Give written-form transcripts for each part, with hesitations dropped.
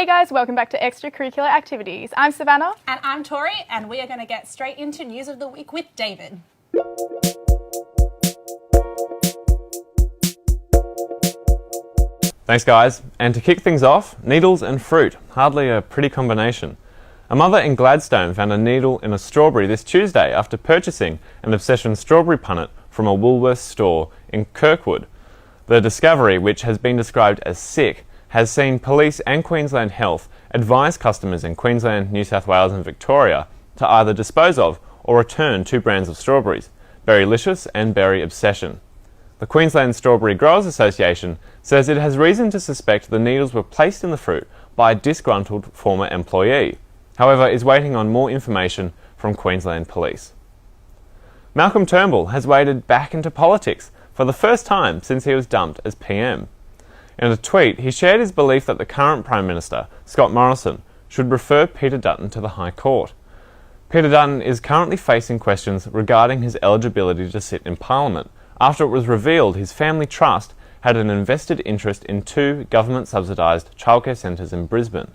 Hey guys, welcome back to Extracurricular Activities. I'm Savannah. And I'm Tori, and we are going to get straight into News of the Week with David. Thanks guys, and to kick things off, needles and fruit, hardly a pretty combination. A mother in Gladstone found a needle in a strawberry this Tuesday after purchasing an Obsession strawberry punnet from a Woolworths store in Kirkwood. The discovery, which has been described as sick, has seen police and Queensland Health advise customers in Queensland, New South Wales and Victoria to either dispose of or return two brands of strawberries, Berrylicious and Berry Obsession. The Queensland Strawberry Growers Association says it has reason to suspect the needles were placed in the fruit by a disgruntled former employee, however is waiting on more information from Queensland Police. Malcolm Turnbull has waded back into politics for the first time since he was dumped as PM. In a tweet, he shared his belief that the current Prime Minister, Scott Morrison, should refer Peter Dutton to the High Court. Peter Dutton is currently facing questions regarding his eligibility to sit in Parliament after it was revealed his family trust had an invested interest in two government-subsidised childcare centres in Brisbane.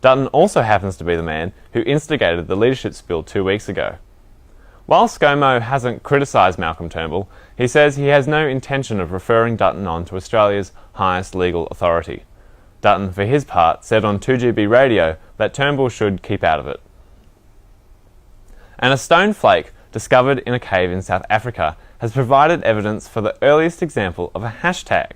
Dutton also happens to be the man who instigated the leadership spill 2 weeks ago. While ScoMo hasn't criticised Malcolm Turnbull, he says he has no intention of referring Dutton on to Australia's highest legal authority. Dutton, for his part, said on 2GB radio that Turnbull should keep out of it. And a stone flake discovered in a cave in South Africa has provided evidence for the earliest example of a hashtag.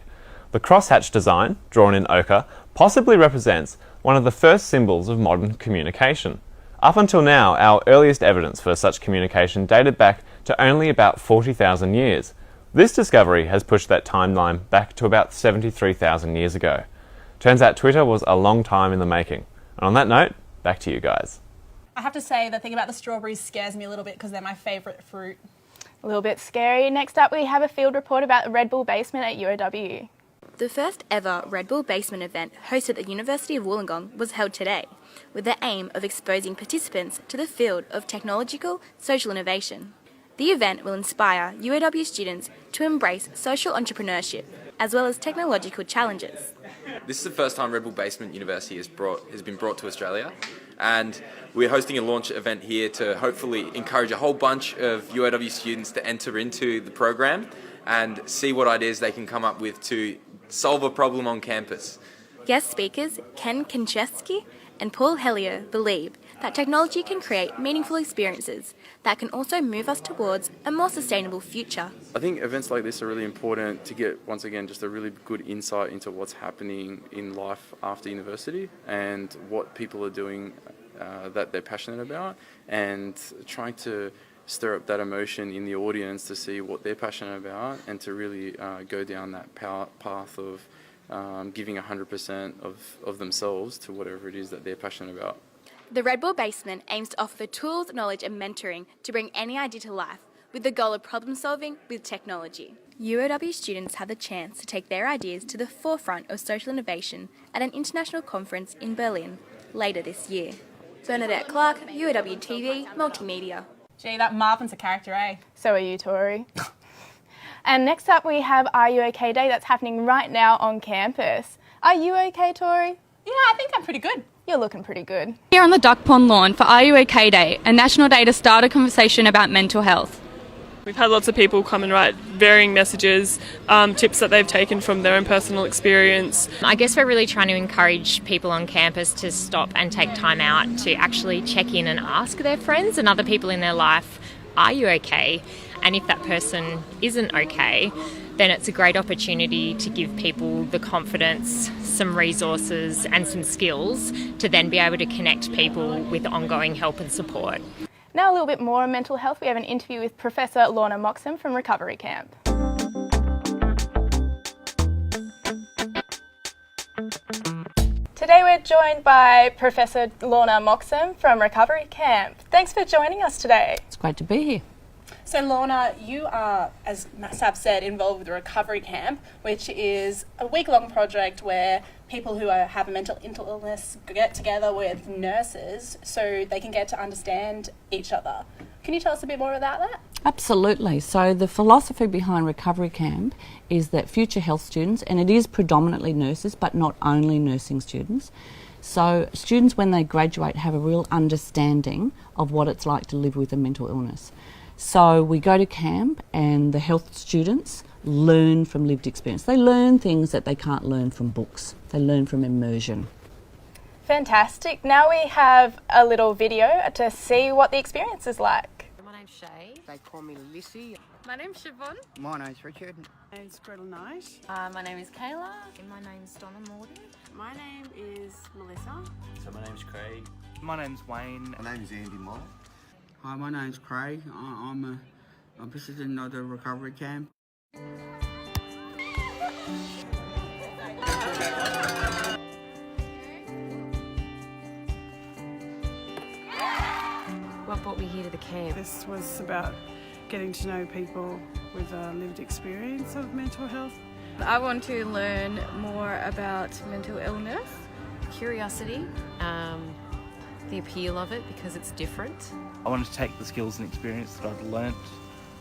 The crosshatch design, drawn in ochre, possibly represents one of the first symbols of modern communication. Up until now, our earliest evidence for such communication dated back to only about 40,000 years. This discovery has pushed that timeline back to about 73,000 years ago. Turns out Twitter was a long time in the making. And on that note, back to you guys. I have to say, the thing about the strawberries scares me a little bit because they're my favourite fruit. A little bit scary. Next up, we have a field report about the Red Bull basement at UOW. The first ever Red Bull basement event hosted at the University of Wollongong was held today, with the aim of exposing participants to the field of technological social innovation. The event will inspire UOW students to embrace social entrepreneurship, as well as technological challenges. This is the first time Red Bull Basement University has been brought to Australia, and we're hosting a launch event here to hopefully encourage a whole bunch of UOW students to enter into the program and see what ideas they can come up with to solve a problem on campus. Guest speakers Ken Konchesky and Paul Hellier believe that technology can create meaningful experiences that can also move us towards a more sustainable future. I think events like this are really important to get, once again, just a really good insight into what's happening in life after university and what people are doing that they're passionate about, and trying to stir up that emotion in the audience to see what they're passionate about and to really go down that path of giving 100% of themselves to whatever it is that they're passionate about. The Red Bull Basement aims to offer the tools, knowledge and mentoring to bring any idea to life with the goal of problem solving with technology. UOW students have the chance to take their ideas to the forefront of social innovation at an international conference in Berlin later this year. Bernadette Clark, UOW TV, Multimedia. Gee, that Marvin's a character, eh? So are you, Tori. And next up, we have Are You OK Day that's happening right now on campus. Are you okay, Tori? Yeah, I think I'm pretty good. You're looking pretty good. Here on the Duck Pond lawn for Are You OK Day, a national day to start a conversation about mental health. We've had lots of people come and write varying messages, tips that they've taken from their own personal experience. I guess we're really trying to encourage people on campus to stop and take time out to actually check in and ask their friends and other people in their life, are you okay? And if that person isn't okay, then it's a great opportunity to give people the confidence, some resources and some skills to then be able to connect people with ongoing help and support. Now a little bit more on mental health. We have an interview with Professor Lorna Moxham from Recovery Camp. Today we're joined by Professor Lorna Moxham from Recovery Camp. Thanks for joining us today. It's great to be here. So Lorna, you are, as Sab said, involved with the Recovery Camp, which is a week-long project where people who have a mental illness get together with nurses so they can get to understand each other. Can you tell us a bit more about that? Absolutely. So the philosophy behind Recovery Camp is that future health students, and it is predominantly nurses but not only nursing students, So students, when they graduate, have a real understanding of what it's like to live with a mental illness. So we go to camp and the health students learn from lived experience. They learn things that they can't learn from books. They learn from immersion. Fantastic. Now we have a little video to see what the experience is like. My name's Shay. They call me Lissy. My name's Siobhan. My name's Richard. My name's Gretel Knight. My name is Kayla. And my name's Donna Morton. My name is Melissa. So my name's Craig. My name's Wayne. My name's Andy Moore. Hi, my name's Craig. I'm a visitor of the recovery camp. What brought me here to the camp? This was about getting to know people with a lived experience of mental health. I want to learn more about mental illness. Curiosity, the appeal of it because it's different. I wanted to take the skills and experience that I'd learnt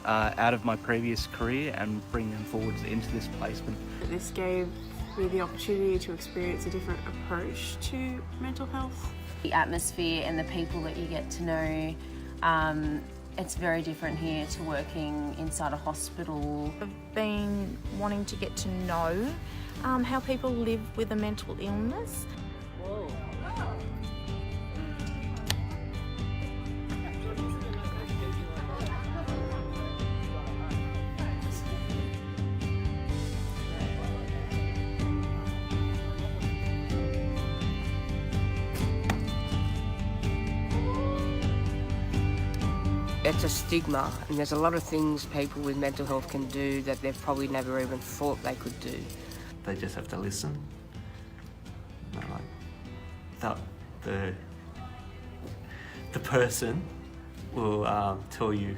out of my previous career and bring them forward into this placement. This gave me the opportunity to experience a different approach to mental health. The atmosphere and the people that you get to know, it's very different here to working inside a hospital. I've been wanting to get to know how people live with a mental illness. Whoa. It's a stigma, and there's a lot of things people with mental health can do that they've probably never even thought they could do. They just have to listen. The person will tell you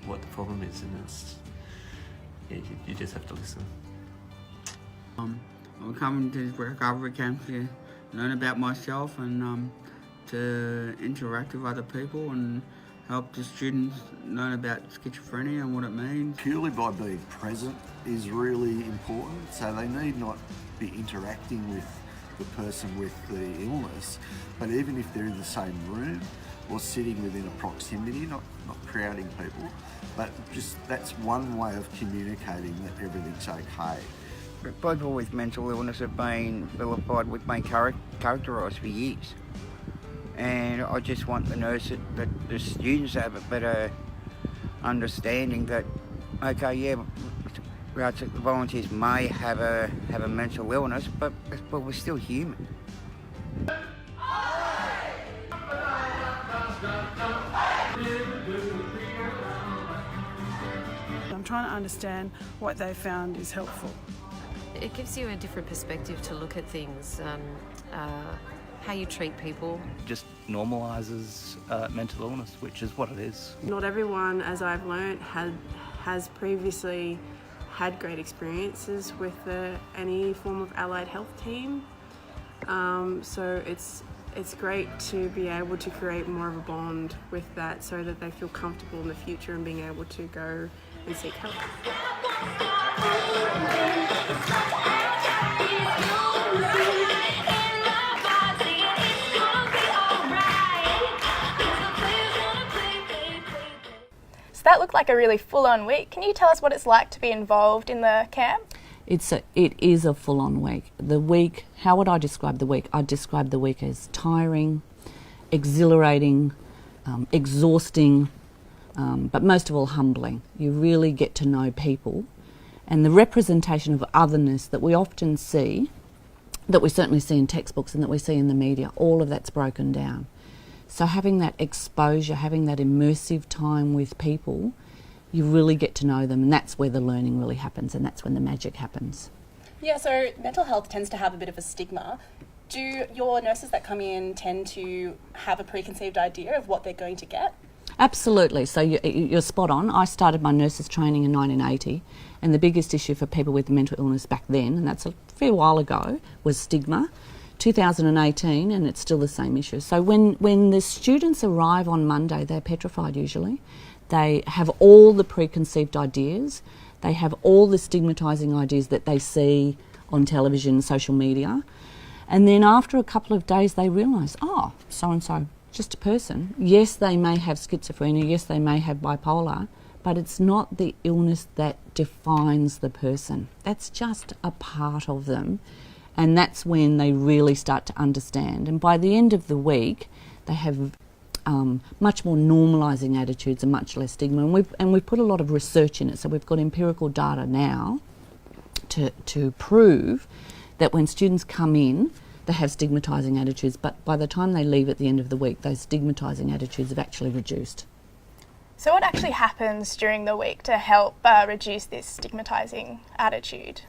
what the problem is, and it's you just have to listen. I'm coming to this recovery camp to learn about myself and to interact with other people and help the students learn about schizophrenia and what it means. Purely by being present is really important, so they need not be interacting with the person with the illness, but even if they're in the same room or sitting within a proximity, not crowding people, but just that's one way of communicating that everything's okay. People with mental illness have been vilified, we've been characterised for years. And I just want the nurses, that the students have a better understanding that, okay, yeah, the volunteers may have a mental illness, but we're still human. I'm trying to understand what they found is helpful. It gives you a different perspective to look at things, how you treat people. Just normalises mental illness, which is what it is. Not everyone, as I've learnt, has previously had great experiences with any form of allied health team. So it's great to be able to create more of a bond with that so that they feel comfortable in the future and being able to go and seek help. So that looked like a really full-on week. Can you tell us what it's like to be involved in the camp? It is a full-on week. The week, how would I describe the week? I'd describe the week as tiring, exhilarating, exhausting, but most of all humbling. You really get to know people, and the representation of otherness that we often see, that we certainly see in textbooks and that we see in the media, all of that's broken down. So having that exposure, having that immersive time with people, you really get to know them, and that's where the learning really happens, and that's when the magic happens. Yeah, so mental health tends to have a bit of a stigma. Do your nurses that come in tend to have a preconceived idea of what they're going to get? Absolutely. So you're spot on. I started my nurses training in 1980, and the biggest issue for people with mental illness back then, and that's a fair while ago, was stigma. 2018, and it's still the same issue. So when the students arrive on Monday, they're petrified usually. They have all the preconceived ideas. They have all the stigmatising ideas that they see on television, social media. And then after a couple of days they realise, oh, so-and-so, just a person. Yes, they may have schizophrenia, yes, they may have bipolar, but it's not the illness that defines the person. That's just a part of them. And that's when they really start to understand. And by the end of the week, they have much more normalising attitudes and much less stigma. And we've put a lot of research in it. So we've got empirical data now to prove that when students come in, they have stigmatising attitudes, but by the time they leave at the end of the week, those stigmatising attitudes have actually reduced. So what actually happens during the week to help reduce this stigmatising attitude?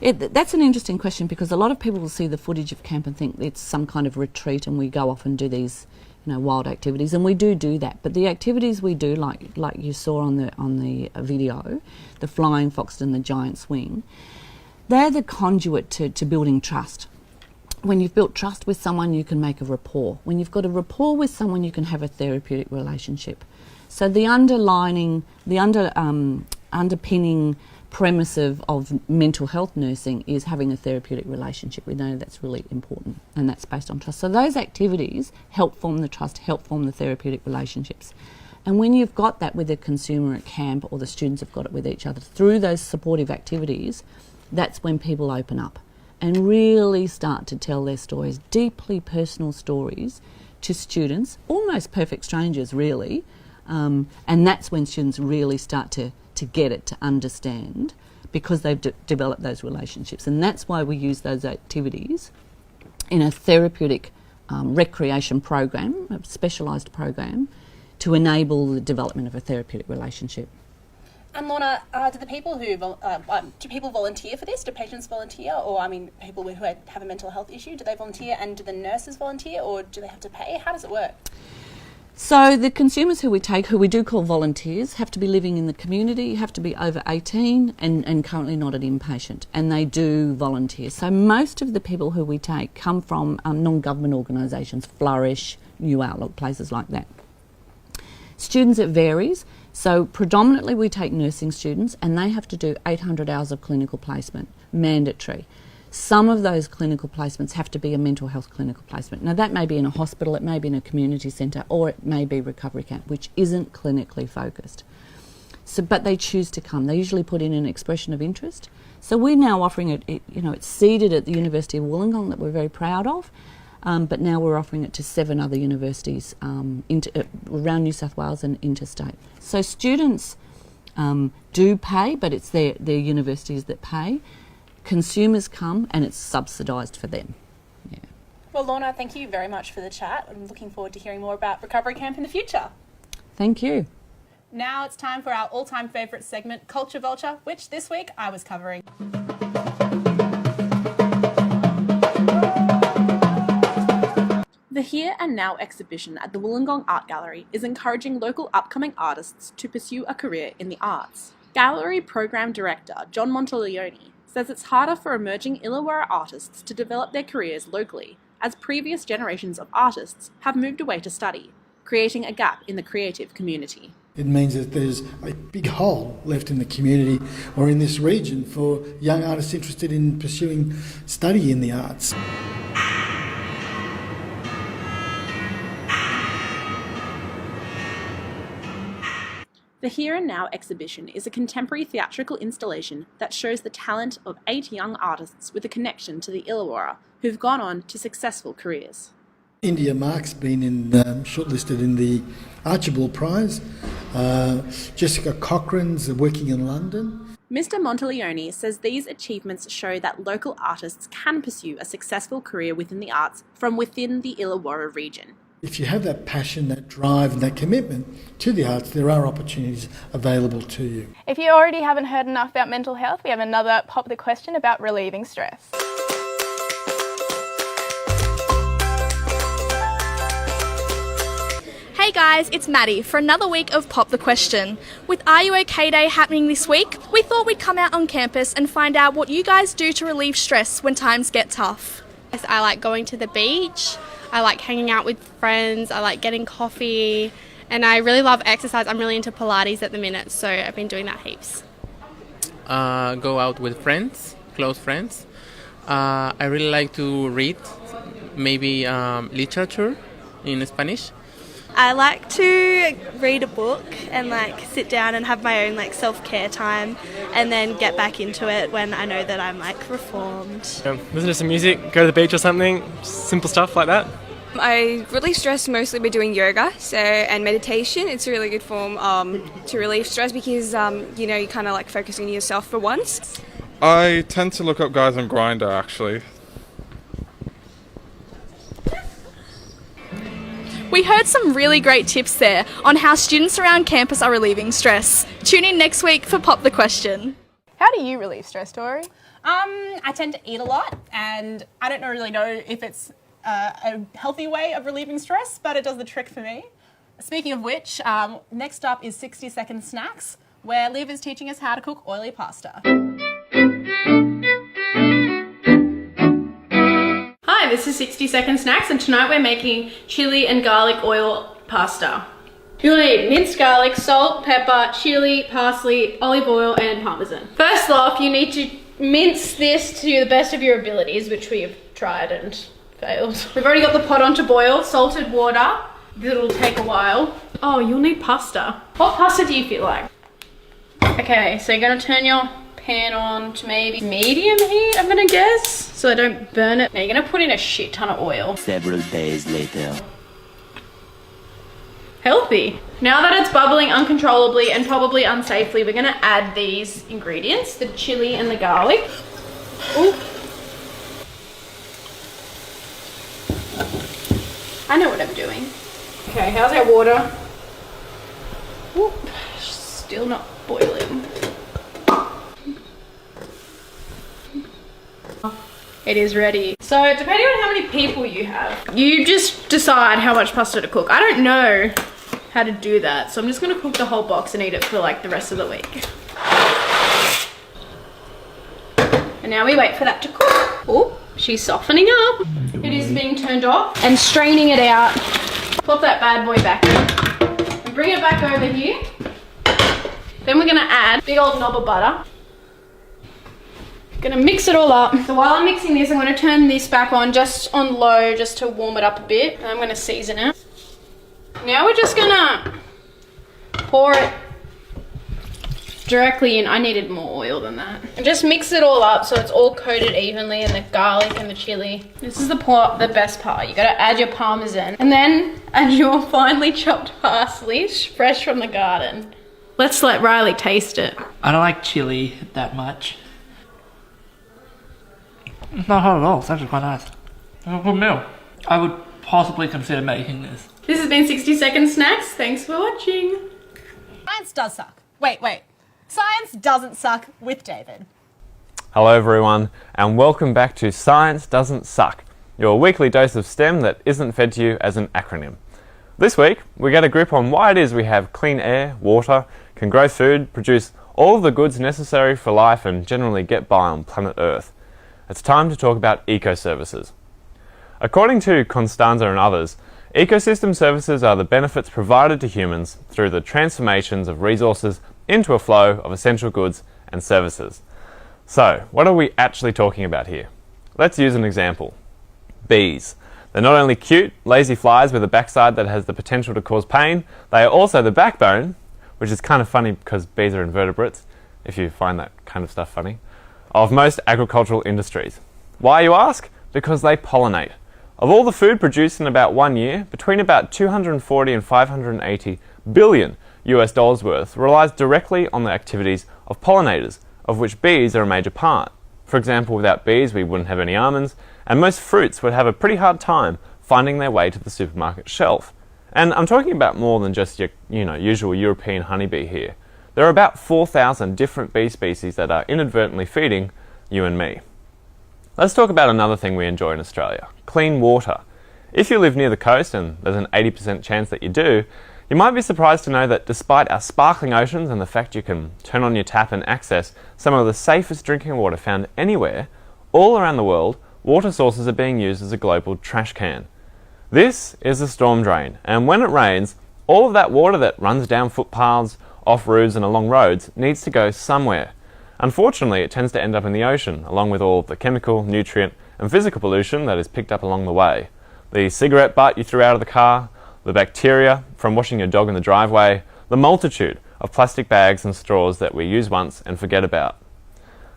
That's an interesting question, because a lot of people will see the footage of camp and think it's some kind of retreat and we go off and do these, wild activities, and we do that. But the activities we do, like you saw on the video, the flying fox and the giant swing, they're the conduit to building trust. When you've built trust with someone, you can make a rapport. When you've got a rapport with someone, you can have a therapeutic relationship. So the underpinning premise of mental health nursing is having a therapeutic relationship. We know that's really important, and that's based on trust. So those activities help form the trust, help form the therapeutic relationships. And when you've got that with a consumer at camp, or the students have got it with each other through those supportive activities, that's when people open up and really start to tell their stories, deeply personal stories, to students, almost perfect strangers really, and that's when students really start to get it, to understand, because they've developed those relationships. And that's why we use those activities in a therapeutic recreation program, a specialised program, to enable the development of a therapeutic relationship. And Lorna, do people volunteer for this? Do patients volunteer? Or, people who have a mental health issue, do they volunteer? And do the nurses volunteer, or do they have to pay? How does it work? So the consumers who we take, who we do call volunteers, have to be living in the community, have to be over 18 and currently not an inpatient, and they do volunteer. So most of the people who we take come from non-government organisations, Flourish, New Outlook, places like that. Students, it varies. So predominantly we take nursing students, and they have to do 800 hours of clinical placement, mandatory. Some of those clinical placements have to be a mental health clinical placement. Now that may be in a hospital, it may be in a community centre, or it may be recovery camp, which isn't clinically focused. So, but they choose to come. They usually put in an expression of interest. So we're now offering it, it's seeded at the University of Wollongong, that we're very proud of, but now we're offering it to 7 other universities around New South Wales and interstate. So students do pay, but it's their universities that pay. Consumers come, and it's subsidised for them. Yeah. Well, Lorna, thank you very much for the chat. I'm looking forward to hearing more about Recovery Camp in the future. Thank you. Now it's time for our all-time favourite segment, Culture Vulture, which this week I was covering. The Here and Now exhibition at the Wollongong Art Gallery is encouraging local upcoming artists to pursue a career in the arts. Gallery Program Director John Monteleone says it's harder for emerging Illawarra artists to develop their careers locally, as previous generations of artists have moved away to study, creating a gap in the creative community. It means that there's a big hole left in the community or in this region for young artists interested in pursuing study in the arts. The Here and Now exhibition is a contemporary theatrical installation that shows the talent of 8 young artists with a connection to the Illawarra who've gone on to successful careers. India Mark's been shortlisted in the Archibald Prize. Jessica Cochrane's working in London. Mr. Monteleone says these achievements show that local artists can pursue a successful career within the arts from within the Illawarra region. If you have that passion, that drive and that commitment to the arts, there are opportunities available to you. If you already haven't heard enough about mental health, we have another Pop the Question about relieving stress. Hey guys, it's Maddie for another week of Pop the Question. With Are You OK Day happening this week, we thought we'd come out on campus and find out what you guys do to relieve stress when times get tough. I like going to the beach, I like hanging out with friends, I like getting coffee, and I really love exercise. I'm really into Pilates at the minute, so I've been doing that heaps. Go out with friends, close friends, I really like to read, maybe literature in Spanish. I like to read a book and like sit down and have my own like self-care time and then get back into it when I know that I'm like reformed. Listen to some music, go to the beach or something, simple stuff like that. I really stress mostly by doing yoga and meditation. It's a really good form to relieve stress because you're kind of like focusing on yourself for once. I tend to look up guys on Grindr actually. We heard some really great tips there on how students around campus are relieving stress. Tune in next week for Pop the Question. How do you relieve stress, Tori? I tend to eat a lot, and I don't really know if it's a healthy way of relieving stress, but it does the trick for me. Speaking of which, next up is 60-second snacks, where Liv is teaching us how to cook oily pasta. Hi, this is 60-second snacks, and tonight we're making chili and garlic oil pasta. You'll need minced garlic, salt, pepper, chili, parsley, olive oil and parmesan. First off, you need to mince this to the best of your abilities, which we have tried and failed. We've already got the pot on to boil, salted water. It'll take a while. Oh, you'll need pasta. What pasta do you feel like? Okay, so you're gonna turn your pan on to maybe medium heat, I'm gonna guess, so I don't burn it. Now you're gonna put in a shit ton of oil. Several days later. Healthy. Now that it's bubbling uncontrollably and probably unsafely, we're gonna add these ingredients, the chili and the garlic. Ooh. I know what I'm doing. Okay, how's our water? Ooh, still not boiling. It is ready. So depending on how many people you have, you just decide how much pasta to cook. I don't know how to do that, so I'm just gonna cook the whole box and eat it for like the rest of the week. And now we wait for that to cook. Oh, she's softening up. It is being turned off and straining it out. Pop that bad boy back in and bring it back over here. Then we're gonna add a big old knob of butter. Gonna mix it all up. So while I'm mixing this, I'm gonna turn this back on just on low just to warm it up a bit. And I'm gonna season it. Now we're just gonna pour it directly in. I needed more oil than that. And just mix it all up so it's all coated evenly in the garlic and the chili. This is the best part. You gotta add your parmesan and then add your finely chopped parsley, fresh from the garden. Let's let Riley taste it. I don't like chili that much. It's not hot at all, it's actually quite nice. It's a good meal. I would possibly consider making this. This has been 60-second snacks. Thanks for watching. Science does suck. Wait. Science doesn't suck with David. Hello everyone, and welcome back to Science Doesn't Suck, your weekly dose of STEM that isn't fed to you as an acronym. This week, we get a grip on why it is we have clean air, water, can grow food, produce all of the goods necessary for life and generally get by on planet Earth. It's time to talk about ecoservices. According to Constanza and others, ecosystem services are the benefits provided to humans through the transformations of resources into a flow of essential goods and services. So, what are we actually talking about here? Let's use an example. Bees. They're not only cute, lazy flies with a backside that has the potential to cause pain, they are also the backbone, which is kind of funny because bees are invertebrates, if you find that kind of stuff funny, of most agricultural industries. Why, you ask? Because they pollinate. Of all the food produced in about 1 year, between about 240 and 580 billion US dollars worth relies directly on the activities of pollinators, of which bees are a major part. For example, without bees we wouldn't have any almonds, and most fruits would have a pretty hard time finding their way to the supermarket shelf. And I'm talking about more than just your usual European honeybee here. There are about 4,000 different bee species that are inadvertently feeding you and me. Let's talk about another thing we enjoy in Australia, clean water. If you live near the coast, and there's an 80% chance that you do, you might be surprised to know that despite our sparkling oceans and the fact you can turn on your tap and access some of the safest drinking water found anywhere, all around the world, water sources are being used as a global trash can. This is a storm drain, and when it rains, all of that water that runs down footpaths, off roofs and along roads needs to go somewhere. Unfortunately, it tends to end up in the ocean, along with all the chemical, nutrient and physical pollution that is picked up along the way. The cigarette butt you threw out of the car, the bacteria from washing your dog in the driveway, the multitude of plastic bags and straws that we use once and forget about.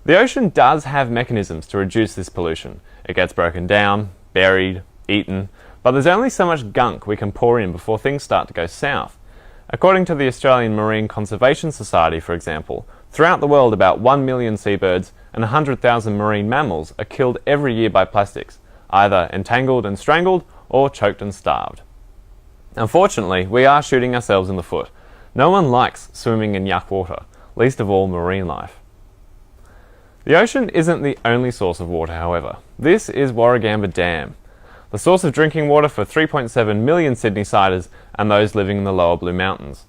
The ocean does have mechanisms to reduce this pollution. It gets broken down, buried, eaten, but there's only so much gunk we can pour in before things start to go south. According to the Australian Marine Conservation Society, for example, throughout the world about 1 million seabirds and 100,000 marine mammals are killed every year by plastics, either entangled and strangled or choked and starved. Unfortunately, we are shooting ourselves in the foot. No one likes swimming in yuck water, least of all marine life. The ocean isn't the only source of water, however. This is Warragamba Dam, the source of drinking water for 3.7 million Sydney-siders and those living in the lower Blue Mountains.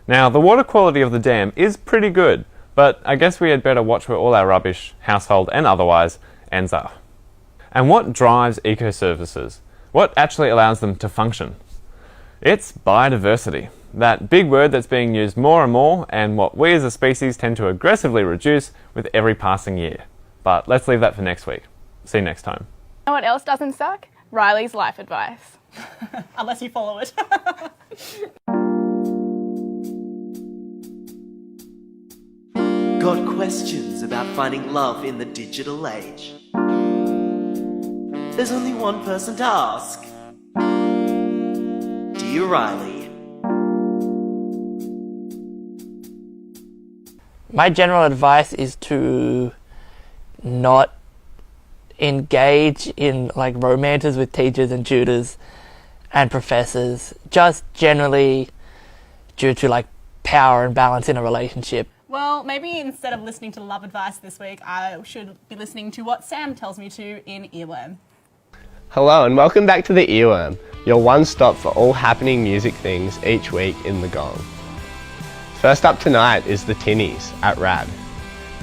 Now, the water quality of the dam is pretty good, but I guess we had better watch where all our rubbish, household and otherwise, ends up. And what drives eco-services? What actually allows them to function? It's biodiversity, that big word that's being used more and more, and what we as a species tend to aggressively reduce with every passing year. But let's leave that for next week. See you next time. You know what else doesn't suck? Riley's life advice. Unless you follow it. Got questions about finding love in the digital age? There's only one person to ask. Dear Riley. My general advice is to not engage in like romances with teachers and tutors and professors, just generally due to like power and balance in a relationship. Well, maybe instead of listening to love advice this week, I should be listening to what Sam tells me to in Earworm. Hello and welcome back to the Earworm, your one stop for all happening music things each week in the Gong. First up tonight is the Tinnies at RAD.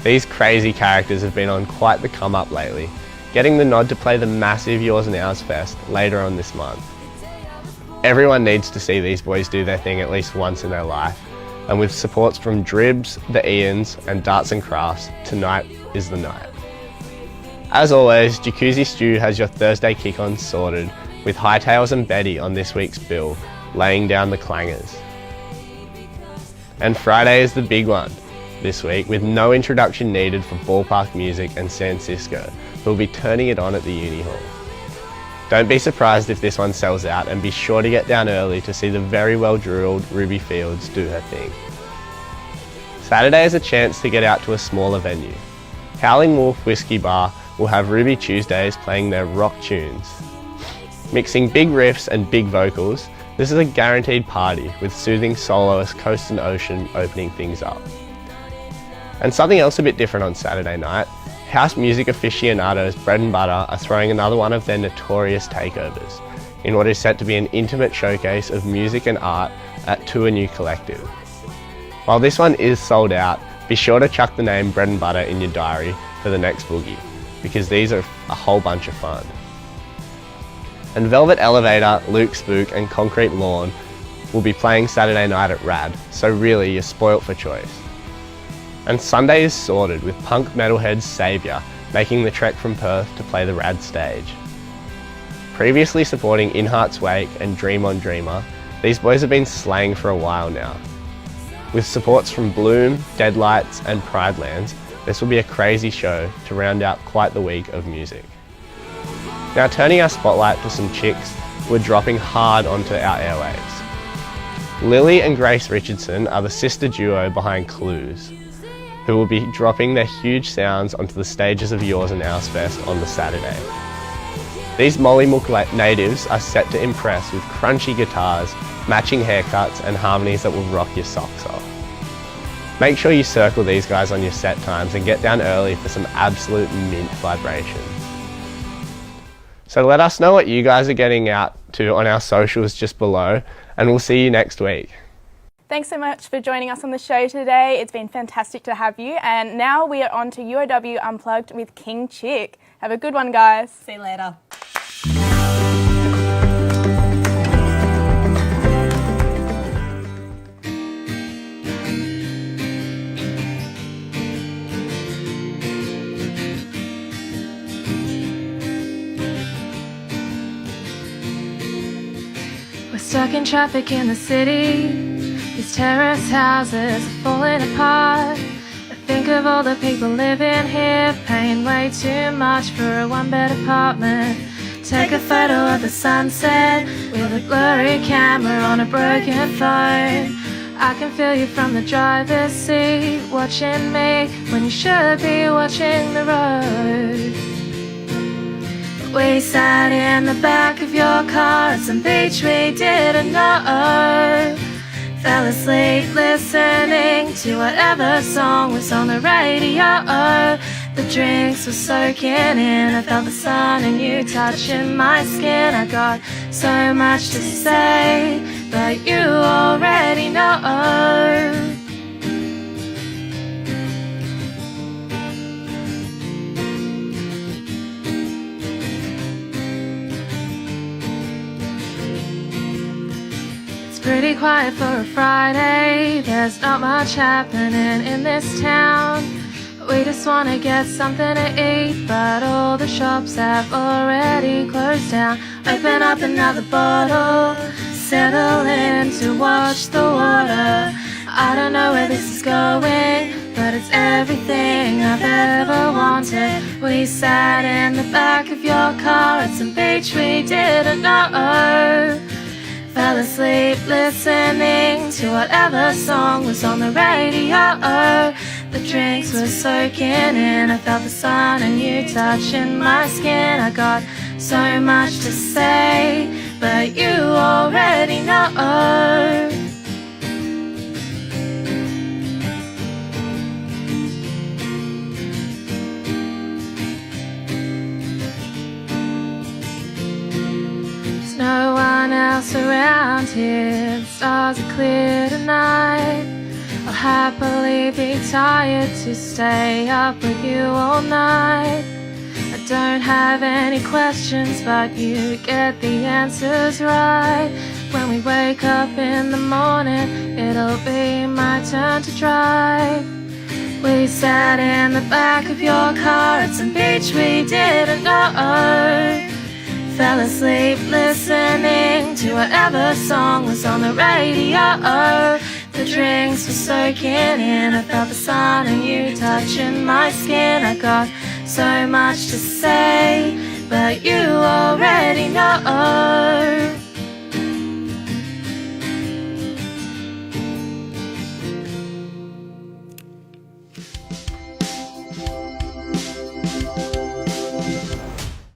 These crazy characters have been on quite the come up lately, getting the nod to play the massive Yours and Ours Fest later on this month. Everyone needs to see these boys do their thing at least once in their life, and with supports from Dribs, the Ians and Darts and Crafts, tonight is the night. As always, Jacuzzi Stew has your Thursday kick-on sorted, with Hightails and Betty on this week's bill, laying down the clangers. And Friday is the big one this week, with no introduction needed for Ballpark Music and San Cisco, who will be turning it on at the Uni Hall. Don't be surprised if this one sells out, and be sure to get down early to see the very well-drilled Ruby Fields do her thing. Saturday is a chance to get out to a smaller venue. Howling Wolf Whiskey Bar will have Ruby Tuesdays playing their rock tunes. Mixing big riffs and big vocals, this is a guaranteed party with soothing soloist Coast and Ocean opening things up. And something else a bit different on Saturday night, house music aficionados Bread and Butter are throwing another one of their notorious takeovers in what is set to be an intimate showcase of music and art at Tour New Collective. While this one is sold out, be sure to chuck the name Bread and Butter in your diary for the next boogie, because these are a whole bunch of fun. And Velvet Elevator, Luke Spook and Concrete Lawn will be playing Saturday night at RAD, so really you're spoilt for choice. And Sunday is sorted with punk metalheads Saviour making the trek from Perth to play the RAD stage. Previously supporting In Heart's Wake and Dream on Dreamer, these boys have been slaying for a while now. With supports from Bloom, Deadlights and Pridelands, this will be a crazy show to round out quite the week of music. Now turning our spotlight to some chicks who are dropping hard onto our airwaves. Lily and Grace Richardson are the sister duo behind Clues, who will be dropping their huge sounds onto the stages of Yours and Ours Fest on the Saturday. These Mollymook natives are set to impress with crunchy guitars, matching haircuts and harmonies that will rock your socks off. Make sure you circle these guys on your set times and get down early for some absolute mint vibrations. So let us know what you guys are getting out to on our socials just below, and we'll see you next week. Thanks so much for joining us on the show today. It's been fantastic to have you. And now we are on to UOW Unplugged with King Chick. Have a good one, guys. See you later. Stuck in traffic in the city, these terrace houses are falling apart. I think of all the people living here, paying way too much for a one-bed apartment. Take a photo of the sunset with a blurry camera on a broken phone. I can feel you from the driver's seat, watching me when you should be watching the road. We sat in the back of your car at some beach we didn't know. Fell asleep listening to whatever song was on the radio. The drinks were soaking in, I felt the sun and you touching my skin. I got so much to say, but you already know. Pretty quiet for a Friday, there's not much happening in this town. We just want to get something to eat, but all the shops have already closed down. Open up another bottle, settle in to watch the water. I don't know where this is going, but it's everything I've ever wanted. We sat in the back of your car at some beach we didn't know. Fell asleep listening to whatever song was on the radio. The drinks were soaking in, I felt the sun and you touching my skin. I got so much to say, but you already know. No one else around here, the stars are clear tonight. I'll happily be tired to stay up with you all night. I don't have any questions, but you get the answers right. When we wake up in the morning, it'll be my turn to drive. We sat in the back of your car at some beach we didn't know. Fell asleep listening to whatever song was on the radio. The drinks were soaking in, I felt the sun and you touching my skin. I got so much to say, but you already know.